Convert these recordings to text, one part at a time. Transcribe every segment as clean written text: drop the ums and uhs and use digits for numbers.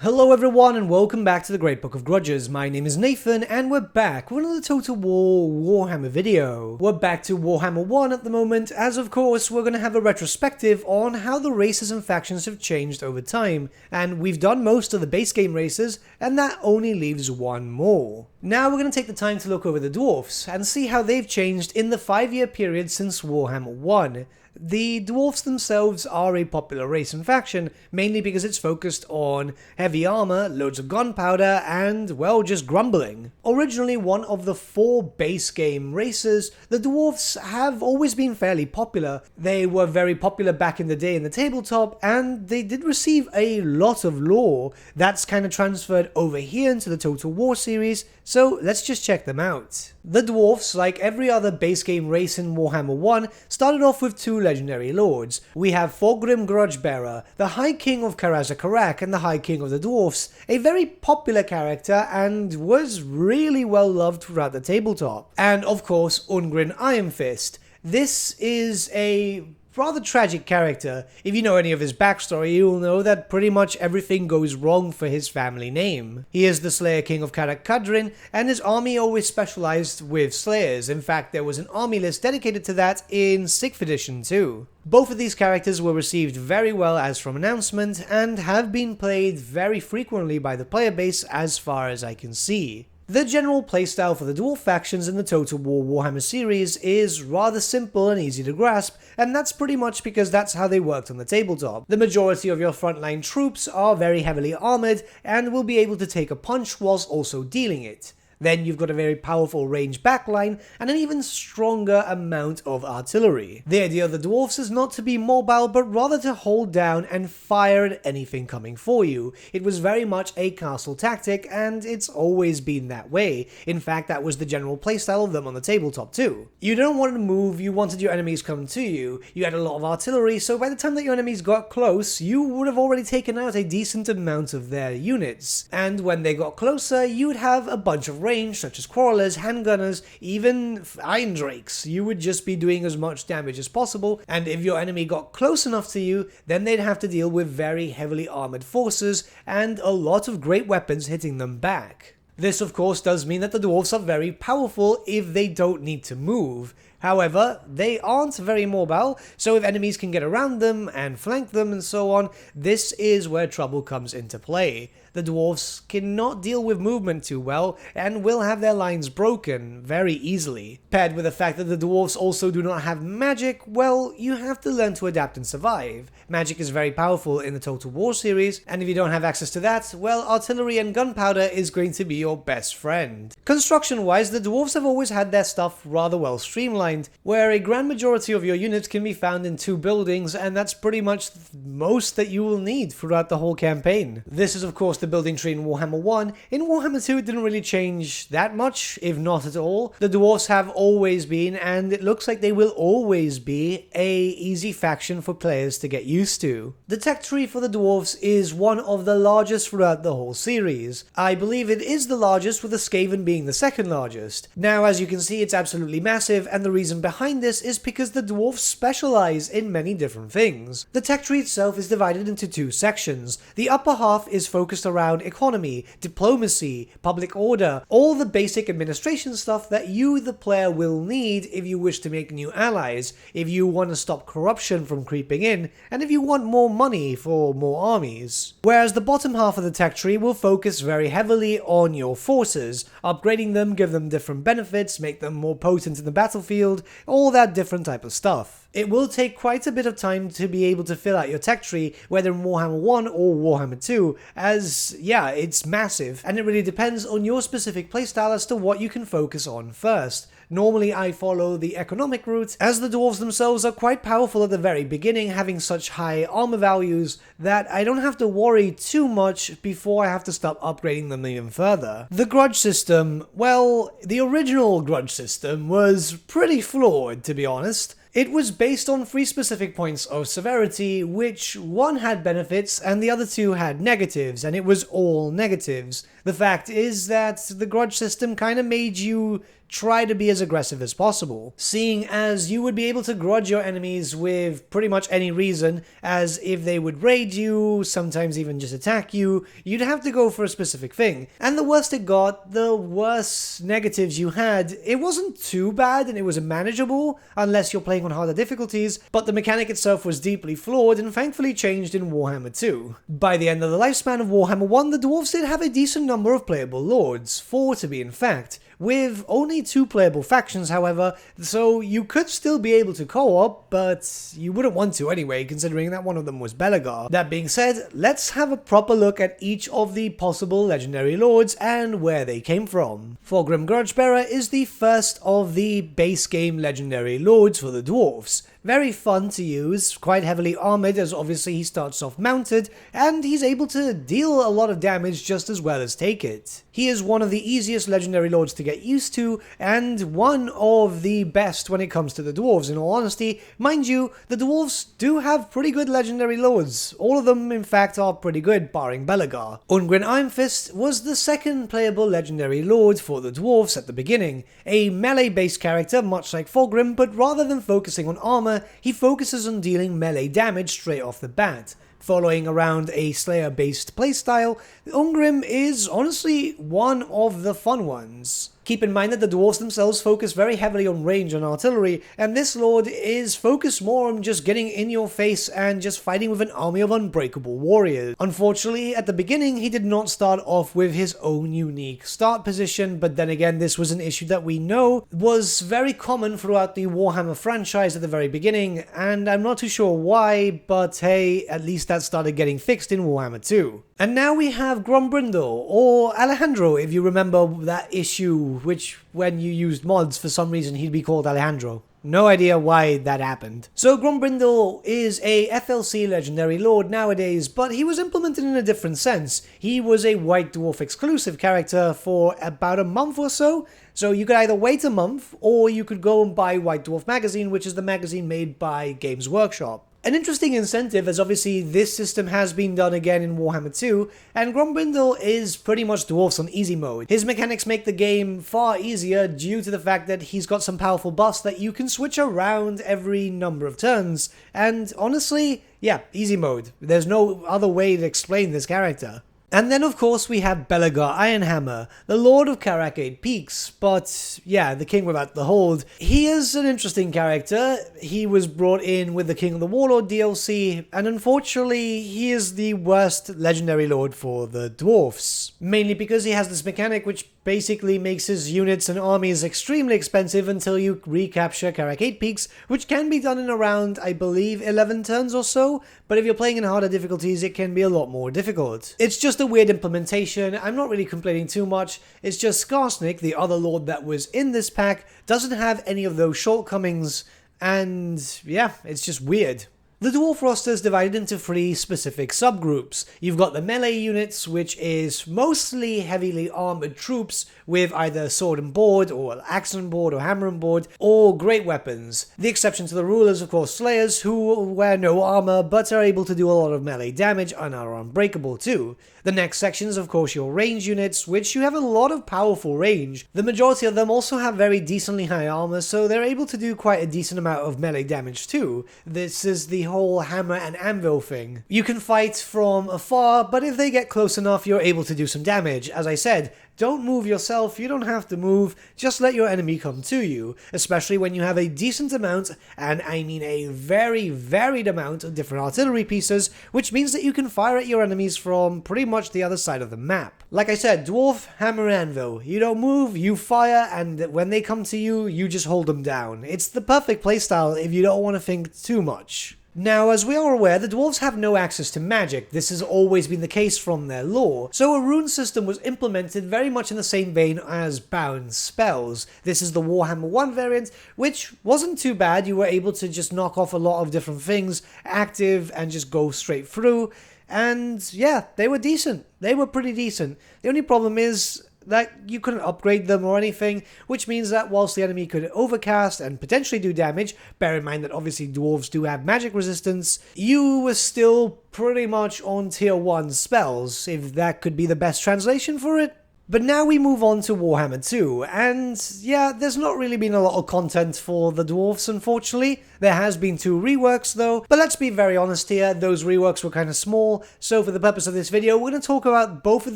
Hello everyone and welcome back to the Great Book of Grudges. My name is Nathan and we're back with another Total War Warhammer video. We're back to Warhammer 1 at the moment, as of course we're going to have a retrospective on how the races and factions have changed over time, and we've done most of the base game races and that only leaves one more. Now we're going to take the time to look over the Dwarfs and see how they've changed in the 5-year period since Warhammer 1. The Dwarfs themselves are a popular race and faction, mainly because it's focused on heavy armor, loads of gunpowder, and, well, just grumbling. Originally one of the 4 base game races, the Dwarfs have always been fairly popular. They were very popular back in the day in the tabletop, and they did receive a lot of lore that's kind of transferred over here into the Total War series, so let's just check them out. The Dwarfs, like every other base game race in Warhammer 1, started off with 2 legendary lords. We have Forgrim Grudgebearer, the High King of Karazakarak and the High King of the Dwarfs, a very popular character and was really well loved throughout the tabletop. And of course Ungram Ironfist. This is a rather tragic character. If you know any of his backstory, you will know that pretty much everything goes wrong for his family name. He is the Slayer King of Karak Kadrin, and his army always specialized with Slayers. In fact, there was an army list dedicated to that in 6th edition too. Both of these characters were received very well as from announcement, and have been played very frequently by the player base as far as I can see. The general playstyle for the Dwarf factions in the Total War Warhammer series is rather simple and easy to grasp, and that's pretty much because that's how they worked on the tabletop. The majority of your frontline troops are very heavily armored and will be able to take a punch whilst also dealing it. Then you've got a very powerful range backline and an even stronger amount of artillery. The idea of the Dwarfs is not to be mobile, but rather to hold down and fire at anything coming for you. It was very much a castle tactic, and it's always been that way. In fact, that was the general playstyle of them on the tabletop too. You don't want to move, you wanted your enemies coming to you. You had a lot of artillery, so by the time that your enemies got close, you would have already taken out a decent amount of their units. And when they got closer, you'd have a bunch of range, such as Quarrelers, Handgunners, even Iron Drakes. You would just be doing as much damage as possible, and if your enemy got close enough to you, then they'd have to deal with very heavily armored forces and a lot of great weapons hitting them back. This of course does mean that the Dwarfs are very powerful if they don't need to move. However, they aren't very mobile, so if enemies can get around them and flank them and so on, this is where trouble comes into play. The Dwarfs cannot deal with movement too well, and will have their lines broken very easily. Paired with the fact that the Dwarfs also do not have magic, well, you have to learn to adapt and survive. Magic is very powerful in the Total War series, and if you don't have access to that, well, artillery and gunpowder is going to be your best friend. Construction-wise, the Dwarfs have always had their stuff rather well streamlined, where a grand majority of your units can be found in 2 buildings, and that's pretty much most that you will need throughout the whole campaign. This is of course the building tree in Warhammer 1. In Warhammer 2 it didn't really change that much, if not at all. The Dwarfs have always been, and it looks like they will always be, a easy faction for players to get used to. The tech tree for the Dwarfs is one of the largest throughout the whole series. I believe it is the largest, with the Skaven being the second largest. Now as you can see, it's absolutely massive, and the reason behind this is because the Dwarfs specialize in many different things. The tech tree itself is divided into 2 sections. The upper half is focused around economy, diplomacy, public order, all the basic administration stuff that you, the player, will need if you wish to make new allies, if you want to stop corruption from creeping in, and if you want more money for more armies. Whereas the bottom half of the tech tree will focus very heavily on your forces, upgrading them, give them different benefits, make them more potent in the battlefield, all that different type of stuff. It will take quite a bit of time to be able to fill out your tech tree, whether in Warhammer 1 or Warhammer 2, as, yeah, it's massive, and it really depends on your specific playstyle as to what you can focus on first. Normally I follow the economic route, as the Dwarves themselves are quite powerful at the very beginning, having such high armor values that I don't have to worry too much before I have to start upgrading them even further. The Grudge System, well, the original Grudge System was pretty flawed, to be honest. It was based on 3 specific points of severity, which one had benefits and the other 2 had negatives, and it was all negatives. The fact is that the Grudge System kinda made you try to be as aggressive as possible, seeing as you would be able to grudge your enemies with pretty much any reason, as if they would raid you, sometimes even just attack you, you'd have to go for a specific thing. And the worse it got, the worse negatives you had. It wasn't too bad and it was manageable, unless you're playing on harder difficulties, but the mechanic itself was deeply flawed and thankfully changed in Warhammer 2. By the end of the lifespan of Warhammer 1, the Dwarfs did have a decent number of playable lords, 4 to be in fact, with only 2 playable factions however, so you could still be able to co-op, but you wouldn't want to anyway, considering that one of them was Belegar. That being said, let's have a proper look at each of the possible legendary lords and where they came from. Forgrim Grudgebearer is the first of the base game legendary lords for the Dwarfs. Very fun to use, quite heavily armored as obviously he starts off mounted, and he's able to deal a lot of damage just as well as take it. He is one of the easiest legendary lords to get used to, and one of the best when it comes to the dwarves in all honesty. Mind you, the dwarves do have pretty good legendary lords. All of them in fact are pretty good, barring Belegar. Ungram Ironfist was the second playable legendary lord for the dwarves at the beginning, a melee based character much like Forgrim, but rather than focusing on armor, he focuses on dealing melee damage straight off the bat. Following around a Slayer-based playstyle, Ungram is honestly one of the fun ones. Keep in mind that the dwarves themselves focus very heavily on range and artillery, and this lord is focused more on just getting in your face and just fighting with an army of unbreakable warriors. Unfortunately, at the beginning he did not start off with his own unique start position, but then again this was an issue that we know was very common throughout the Warhammer franchise at the very beginning, and I'm not too sure why, but hey, at least that started getting fixed in Warhammer 2. And now we have Granbundo, or Alejandro if you remember that issue, which when you used mods for some reason he'd be called Alejandro. No idea why that happened. So Granbundo is a FLC legendary lord nowadays, but he was implemented in a different sense. He was a White Dwarf exclusive character for about a month or so you could either wait a month, or you could go and buy White Dwarf magazine, which is the magazine made by Games Workshop. An interesting incentive, as obviously this system has been done again in Warhammer 2, and Granbundo is pretty much dwarfs on easy mode. His mechanics make the game far easier due to the fact that he's got some powerful buffs that you can switch around every number of turns, and honestly, yeah, easy mode. There's no other way to explain this character. And then of course we have Belegar Ironhammer, the Lord of Karakade Peaks, but yeah, the King Without the Hold. He is an interesting character. He was brought in with the King of the Warlord DLC, and unfortunately he is the worst legendary lord for the dwarfs. Mainly because he has this mechanic which basically makes his units and armies extremely expensive until you recapture Karakade Peaks, which can be done in around, I believe, 11 turns or so, but if you're playing in harder difficulties it can be a lot more difficult. It's just a weird implementation. I'm not really complaining too much. It's just Skarsnik, the other lord that was in this pack, doesn't have any of those shortcomings, and yeah, it's just weird. The Dwarf Roster is divided into 3 specific subgroups. You've got the melee units, which is mostly heavily armored troops with either sword and board, or axe and board, or hammer and board, or great weapons. The exception to the rule is of course Slayers, who wear no armor but are able to do a lot of melee damage and are unbreakable too. The next section is of course your range units, which you have a lot of powerful range. The majority of them also have very decently high armor, so they're able to do quite a decent amount of melee damage too. This is the whole hammer and anvil thing. You can fight from afar, but if they get close enough you're able to do some damage. As I said, don't move yourself, you don't have to move, just let your enemy come to you, especially when you have a decent amount, and I mean a very varied amount of different artillery pieces, which means that you can fire at your enemies from pretty much the other side of the map. Like I said, dwarf, hammer, anvil. You don't move, you fire, and when they come to you, you just hold them down. It's the perfect playstyle if you don't want to think too much. Now, as we are aware, the dwarves have no access to magic. This has always been the case from their lore, so a rune system was implemented very much in the same vein as bound spells. This is the Warhammer 1 variant, which wasn't too bad. You were able to just knock off a lot of different things, active, and just go straight through, and yeah, they were decent. They were pretty decent. The only problem is that you couldn't upgrade them or anything, which means that whilst the enemy could overcast and potentially do damage, bear in mind that obviously dwarves do have magic resistance, you were still pretty much on tier 1 spells, if that could be the best translation for it. But now we move on to Warhammer 2, and yeah, there's not really been a lot of content for the Dwarfs, unfortunately. There has been 2 reworks though, but let's be very honest here, those reworks were kind of small, so for the purpose of this video, we're going to talk about both of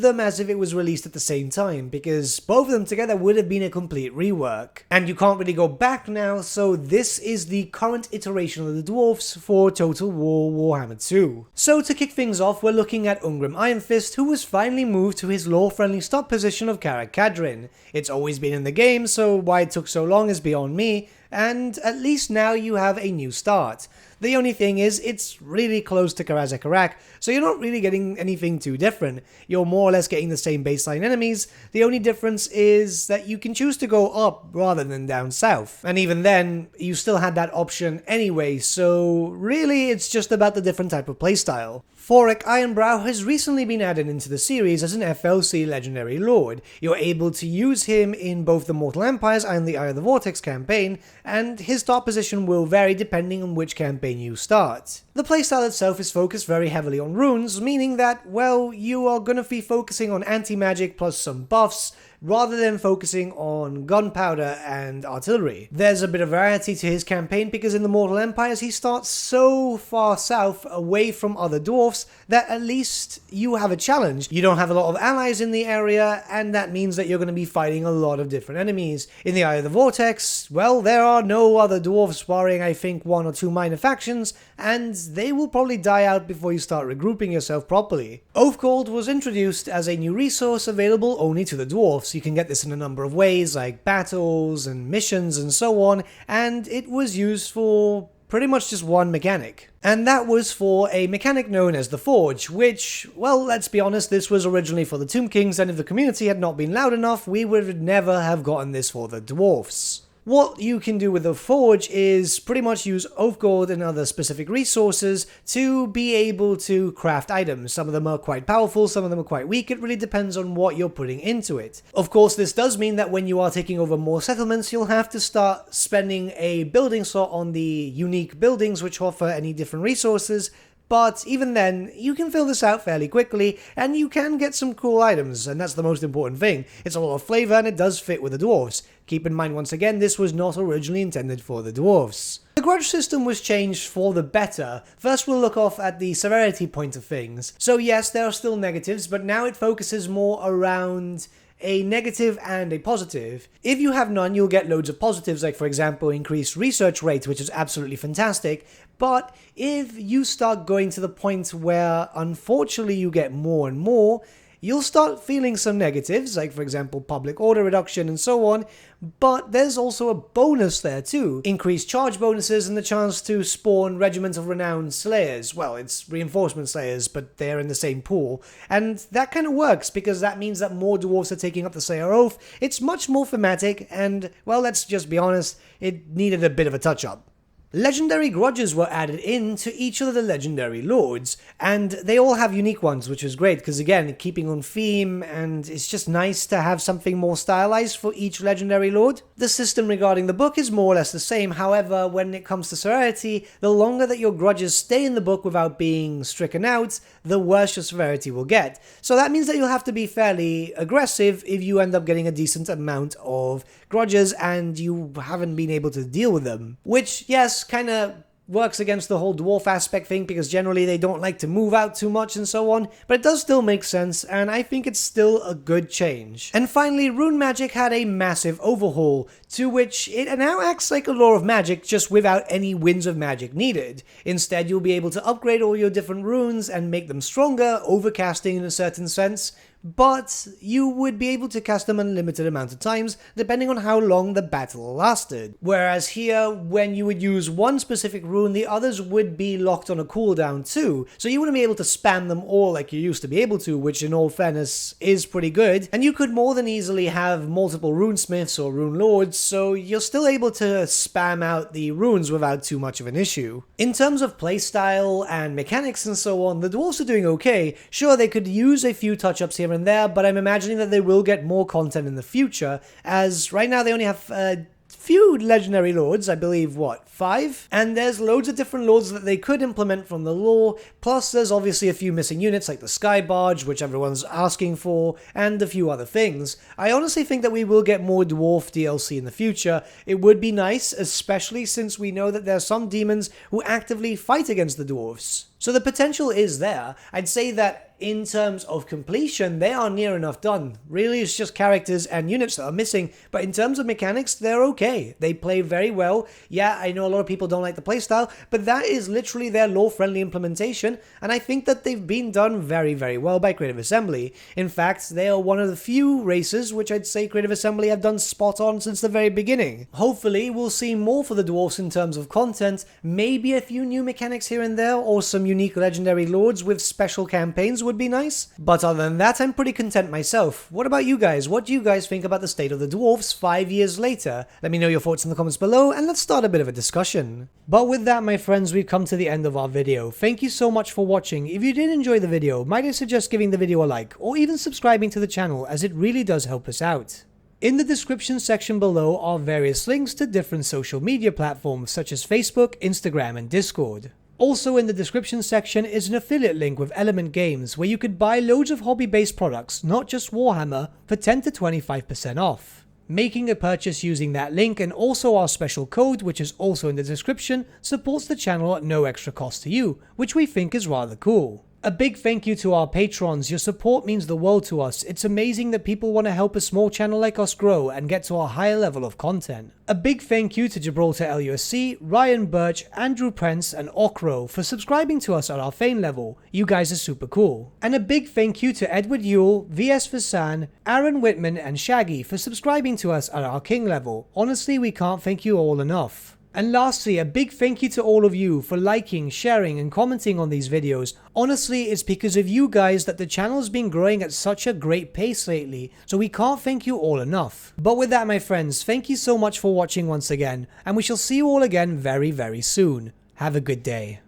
them as if it was released at the same time, because both of them together would have been a complete rework. And you can't really go back now, so this is the current iteration of the Dwarfs for Total War Warhammer 2. So to kick things off, we're looking at Ungram Ironfist, who was finally moved to his lore-friendly stop position of Karak Kadrin. It's always been in the game, so why it took so long is beyond me, and at least now you have a new start. The only thing is, it's really close to Karazekarak, so you're not really getting anything too different. You're more or less getting the same baseline enemies. The only difference is that you can choose to go up rather than down south. And even then, you still had that option anyway, so really it's just about the different type of playstyle. Thorek Ironbrow has recently been added into the series as an FLC Legendary Lord. You're able to use him in both the Mortal Empires and the Eye of the Vortex campaign, and his start position will vary depending on which campaign you start. The playstyle itself is focused very heavily on runes, meaning that, well, you are gonna be focusing on anti-magic plus some buffs, rather than focusing on gunpowder and artillery. There's a bit of variety to his campaign because in the Mortal Empires he starts so far south away from other dwarfs that at least you have a challenge. You don't have a lot of allies in the area, and that means that you're going to be fighting a lot of different enemies. In the Eye of the Vortex, well, there are no other dwarfs barring I think 1 or 2 minor factions, and they will probably die out before you start regrouping yourself properly. Oathcold was introduced as a new resource available only to the dwarfs. You can get this in a number of ways, like battles and missions and so on, and it was used for pretty much just one mechanic. And that was for a mechanic known as the Forge, which, well, let's be honest, this was originally for the Tomb Kings, and if the community had not been loud enough, we would never have gotten this for the dwarfs. What you can do with the Forge is pretty much use Oathgold and other specific resources to be able to craft items. Some of them are quite powerful, some of them are quite weak, it really depends on what you're putting into it. Of course, this does mean that when you are taking over more settlements, you'll have to start spending a building slot on the unique buildings which offer any different resources, but even then, you can fill this out fairly quickly, and you can get some cool items, and that's the most important thing. It's a lot of flavor, and it does fit with the dwarves. Keep in mind once again, this was not originally intended for the dwarves. The Grudge System was changed for the better. First we'll look off at the severity point of things. So yes, there are still negatives, but now it focuses more around a negative and a positive. If you have none, you'll get loads of positives, like for example increased research rate, which is absolutely fantastic, but if you start going to the point where unfortunately you get more and more, you'll start feeling some negatives, like for example public order reduction and so on, but there's also a bonus there too. Increased charge bonuses and the chance to spawn Regiment of Renowned Slayers. Well, it's Reinforcement Slayers, but they're in the same pool. And that kind of works, because that means that more dwarves are taking up the Slayer Oath. It's much more thematic, and, well, let's just be honest, it needed a bit of a touch-up. Legendary grudges were added in to each of the legendary lords, and they all have unique ones, which is great because again, keeping on theme, and it's just nice to have something more stylized for each legendary lord. The system regarding the book is more or less the same, however, when it comes to severity, the longer that your grudges stay in the book without being stricken out, the worse your severity will get. So that means that you'll have to be fairly aggressive if you end up getting a decent amount of grudges and you haven't been able to deal with them. Which, yes, kind of works against the whole dwarf aspect thing, because generally they don't like to move out too much and so on, but it does still make sense, and I think it's still a good change. And finally, Rune Magic had a massive overhaul, to which it now acts like a Law of Magic, just without any Winds of Magic needed. Instead, you'll be able to upgrade all your different runes and make them stronger, overcasting in a certain sense, but you would be able to cast them a limited amount of times, depending on how long the battle lasted. Whereas here, when you would use one specific rune, the others would be locked on a cooldown too, so you wouldn't be able to spam them all like you used to be able to, which in all fairness is pretty good, and you could more than easily have multiple runesmiths or rune lords, so you're still able to spam out the runes without too much of an issue. In terms of playstyle and mechanics and so on, the dwarves are doing okay. Sure, they could use a few touch-ups here and there, but I'm imagining that they will get more content in the future, as right now they only have few legendary lords, I believe, what, 5? And there's loads of different lords that they could implement from the lore, plus there's obviously a few missing units like the Sky Barge, which everyone's asking for, and a few other things. I honestly think that we will get more Dwarf DLC in the future. It would be nice, especially since we know that there are some demons who actively fight against the Dwarfs. So the potential is there. I'd say that in terms of completion, they are near enough done. Really, it's just characters and units that are missing, but in terms of mechanics, they're okay. They play very well. Yeah, I know a lot of people don't like the playstyle, but that is literally their lore-friendly implementation, and I think that they've been done very, very well by Creative Assembly. In fact, they are one of the few races which I'd say Creative Assembly have done spot on since the very beginning. Hopefully, we'll see more for the Dwarfs in terms of content, maybe a few new mechanics here and there, or some unique legendary lords with special campaigns would be nice. But other than that, I'm pretty content myself. What about you guys? What do you guys think about the state of the Dwarfs 5 years later? Let me know your thoughts in the comments below, and let's start a bit of a discussion. But with that, my friends, we've come to the end of our video. Thank you so much for watching. If you did enjoy the video, might I suggest giving the video a like, or even subscribing to the channel, as it really does help us out. In the description section below are various links to different social media platforms such as Facebook, Instagram, and Discord. Also in the description section is an affiliate link with Element Games where you could buy loads of hobby-based products, not just Warhammer, for 10 to 25% off. Making a purchase using that link and also our special code, which is also in the description, supports the channel at no extra cost to you, which we think is rather cool. A big thank you to our patrons. Your support means the world to us. It's amazing that people want to help a small channel like us grow and get to a higher level of content. A big thank you to Gibraltar LUSC, Ryan Bertsche, Andrew Prince, and Okro for subscribing to us at our Fane level. You guys are super cool. And a big thank you to Edward Yule, VS Vasan, Aaron Whitman, and Shaggy for subscribing to us at our King level. Honestly, we can't thank you all enough. And lastly, a big thank you to all of you for liking, sharing, and commenting on these videos. Honestly, it's because of you guys that the channel's been growing at such a great pace lately, so we can't thank you all enough. But with that, my friends, thank you so much for watching once again, and we shall see you all again very, very soon. Have a good day.